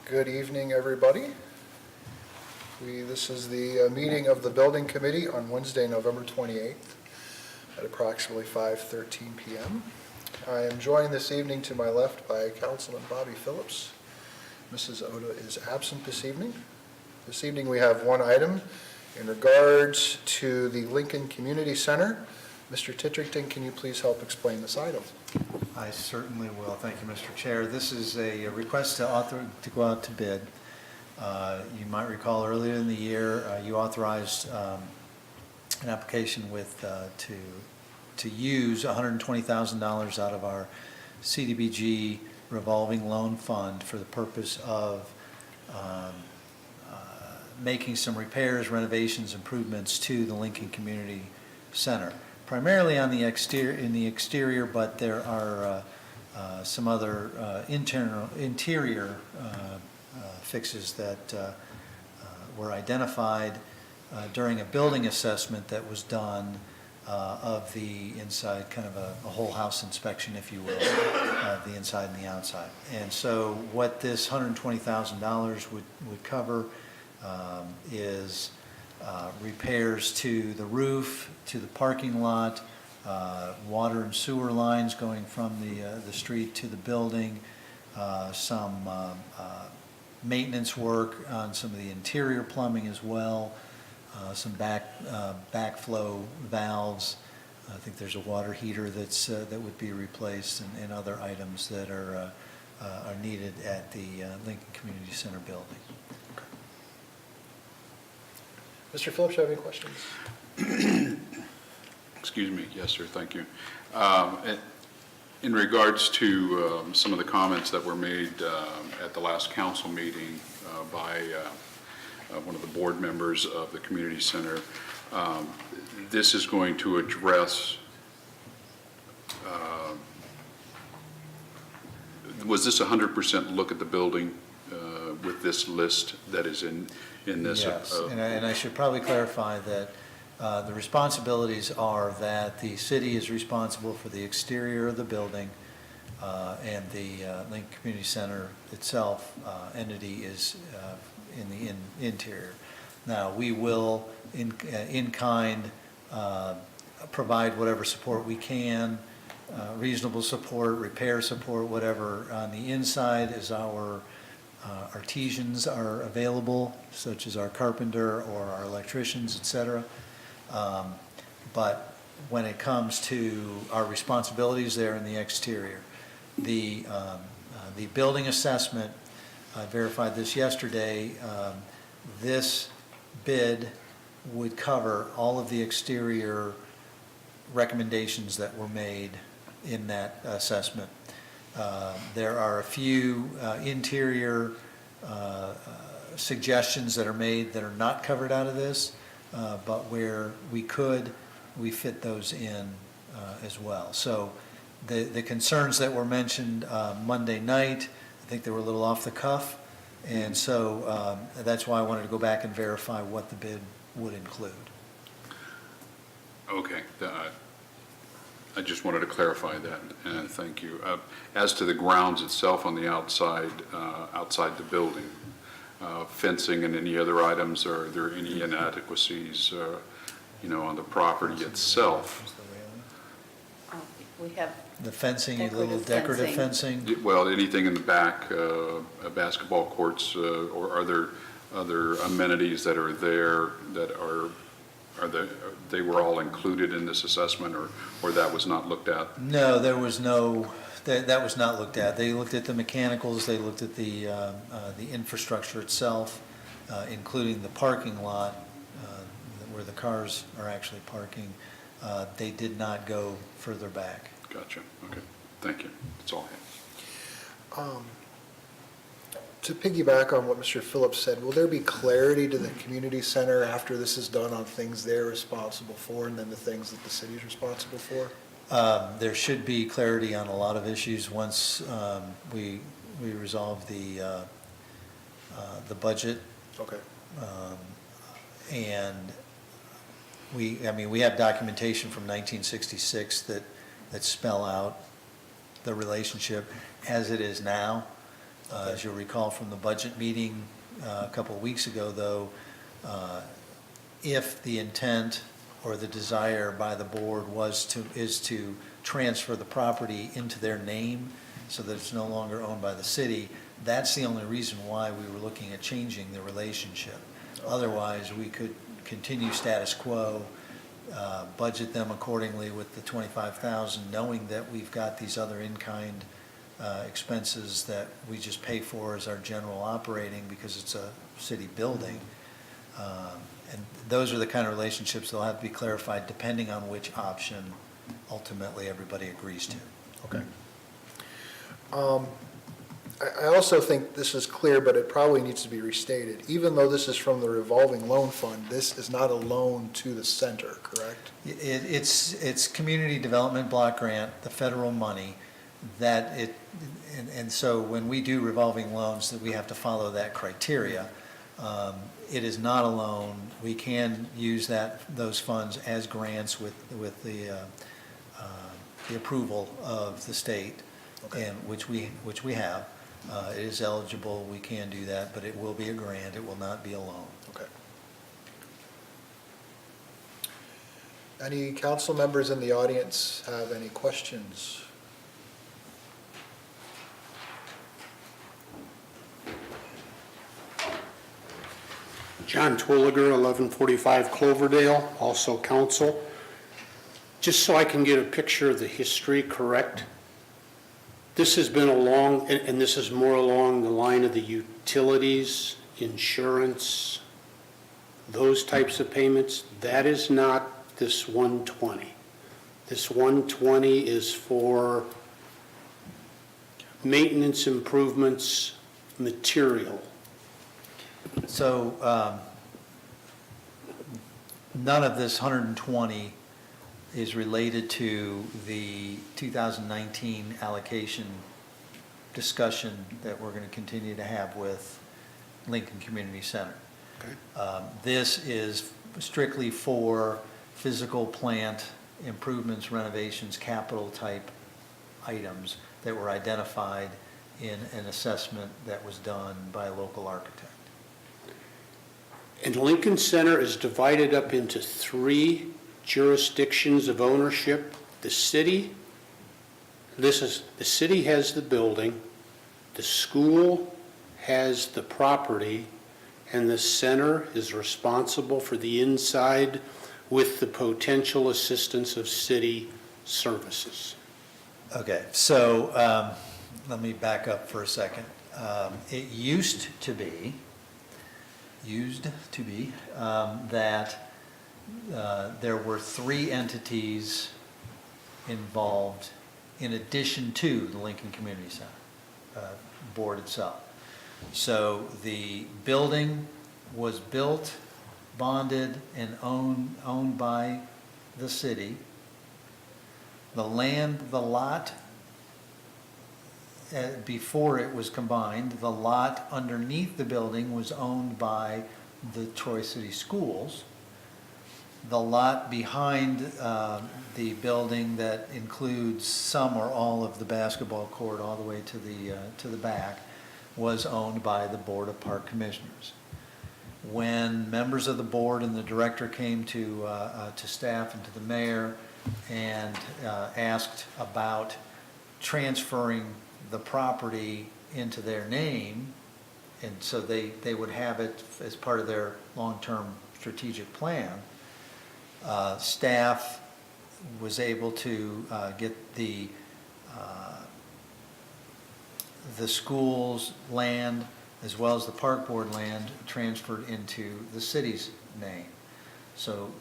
Good evening, everybody. This is the meeting of the Building Committee on Wednesday, November 28th at approximately 5:13 p.m. I am joined this evening to my left by Councilman Bobby Phillips. Mrs. Oda is absent this evening. This evening we have one item in regards to the Lincoln Community Center. Mr. Titrington, can you please help explain this item? I certainly will. Thank you, Mr. Chair. This is a request to go out to bid. You might recall earlier in the year, you authorized an application to use $120,000 out of our CDBG revolving loan fund for the purpose of making some repairs, renovations, improvements to the Lincoln Community Center. Primarily on the exterior, but there are some other interior fixes that were identified during a building assessment that was done of the inside, kind of a whole house inspection, if you will, of the inside and the outside. And so what this $120,000 would cover is repairs to the roof, to the parking lot, water and sewer lines going from the street to the building, some maintenance work on some of the interior plumbing as well, some backflow valves. I think there's a water heater that would be replaced, and other items that are needed at the Lincoln Community Center building. Mr. Phillips, you have any questions? Excuse me. Yes, sir. Thank you. In regards to some of the comments that were made at the last council meeting by one of the board members of the community center, this is going to address, was this 100% look at the building with this list that is in this? Yes, and I should probably clarify that the responsibilities are that the city is responsible for the exterior of the building, and the Lincoln Community Center itself entity is in the interior. Now, we will, in kind, provide whatever support we can, reasonable support, repair support, whatever. On the inside is our artisans are available, such as our carpenter or our electricians, etc. But when it comes to our responsibilities there in the exterior, the building assessment, I verified this yesterday, this bid would cover all of the exterior recommendations that were made in that assessment. There are a few interior suggestions that are made that are not covered out of this, but where we could, we fit those in as well. So the concerns that were mentioned Monday night, I think they were a little off the cuff, and so that's why I wanted to go back and verify what the bid would include. Okay. I just wanted to clarify that, and thank you. As to the grounds itself on the outside the building, fencing and any other items, are there any inadequacies, on the property itself? We have The fencing, a little decorative fencing. Well, anything in the back, basketball courts, or are there other amenities that are there that they were all included in this assessment, or that was not looked at? No, there was no, that was not looked at. They looked at the mechanicals, they looked at the infrastructure itself, including the parking lot where the cars are actually parking. They did not go further back. Gotcha. Okay. Thank you. That's all I have. To piggyback on what Mr. Phillips said, will there be clarity to the community center after this is done on things they're responsible for and then the things that the city is responsible for? There should be clarity on a lot of issues once we resolve the budget. Okay. And we have documentation from 1966 that spell out the relationship as it is now. As you'll recall from the budget meeting a couple of weeks ago, though, if the intent or the desire by the board is to transfer the property into their name so that it's no longer owned by the city, that's the only reason why we were looking at changing the relationship. Otherwise, we could continue status quo, budget them accordingly with the $25,000, knowing that we've got these other in-kind expenses that we just pay for as our general operating because it's a city building. And those are the kind of relationships that'll have to be clarified depending on which option ultimately everybody agrees to. Okay. I also think this is clear, but it probably needs to be restated. Even though this is from the revolving loan fund, this is not a loan to the center, correct? It's community development block grant, the federal money, and so when we do revolving loans, that we have to follow that criteria. It is not a loan. We can use those funds as grants with the approval of the state, Okay. and which we have. It is eligible. We can do that, but it will be a grant. It will not be a loan. Okay. Any council members in the audience have any questions? John Twilliger, 1145 Cloverdale, also council. Just so I can get a picture of the history correct, this has been and this is more along the line of the utilities, insurance, those types of payments. That is not this 120. This 120 is for maintenance improvements, material. So none of this 120 is related to the 2019 allocation discussion that we're going to continue to have with Lincoln Community Center. Okay. This is strictly for physical plant improvements, renovations, capital type items that were identified in an assessment that was done by a local architect. And Lincoln Center is divided up into 3 jurisdictions of ownership. The city has the building, the school has the property, and the center is responsible for the inside with the potential assistance of city services. Okay, so let me back up for a second. It used to be that there were 3 entities involved in addition to the Lincoln Community Center board itself. So the building was built, bonded, and owned by the city. The lot, before it was combined, the lot underneath the building was owned by the Troy City Schools. The lot behind the building that includes some or all of the basketball court all the way to the back was owned by the Board of Park Commissioners. When members of the board and the director came to staff and to the mayor and asked about transferring the property into their name, and so they would have it as part of their long-term strategic plan, staff was able to get the school's land as well as the park board land transferred into the city's name. So,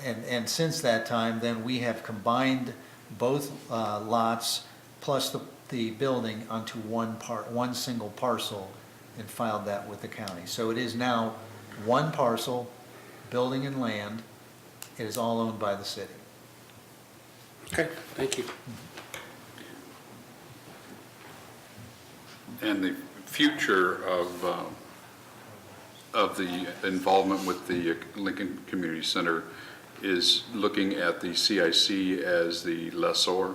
and since that time, then we have combined both lots plus the building onto one single parcel and filed that with the county. So it is now one parcel, building and land. It is all owned by the city. Okay, thank you. And the future of the involvement with the Lincoln Community Center is looking at the CIC as the lessor?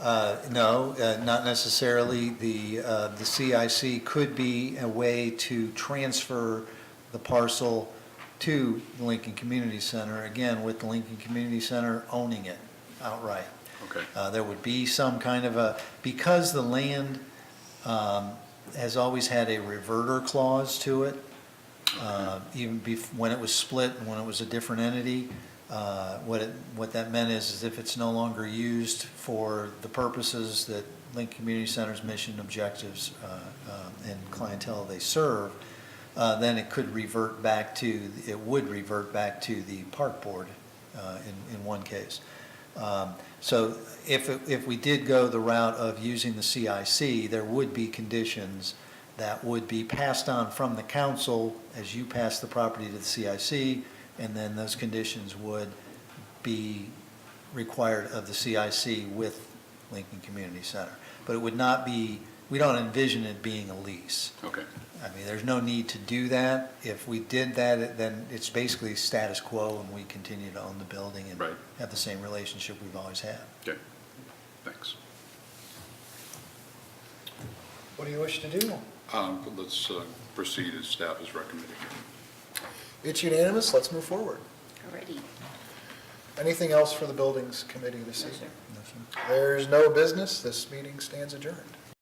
No, not necessarily. The CIC could be a way to transfer the parcel to the Lincoln Community Center, again, with the Lincoln Community Center owning it outright. Okay. There would be some kind of because the land has always had a reverter clause to it, even when it was split, when it was a different entity, what that meant is if it's no longer used for the purposes that Lincoln Community Center's mission, objectives, and clientele they serve, then it would revert back to the park board in one case. So if we did go the route of using the CIC, there would be conditions that would be passed on from the council as you pass the property to the CIC, and then those conditions would be required of the CIC with Lincoln Community Center. But it would not be, we don't envision it being a lease. Okay. I mean, there's no need to do that. If we did that, then it's basically status quo, and we continue to own the building and Right. have the same relationship we've always had. Okay, thanks. What do you wish to do? Let's proceed as staff is recommending. It's unanimous, let's move forward. Already. Anything else for the Buildings Committee this No, evening? sir. There's no business, this meeting stands adjourned.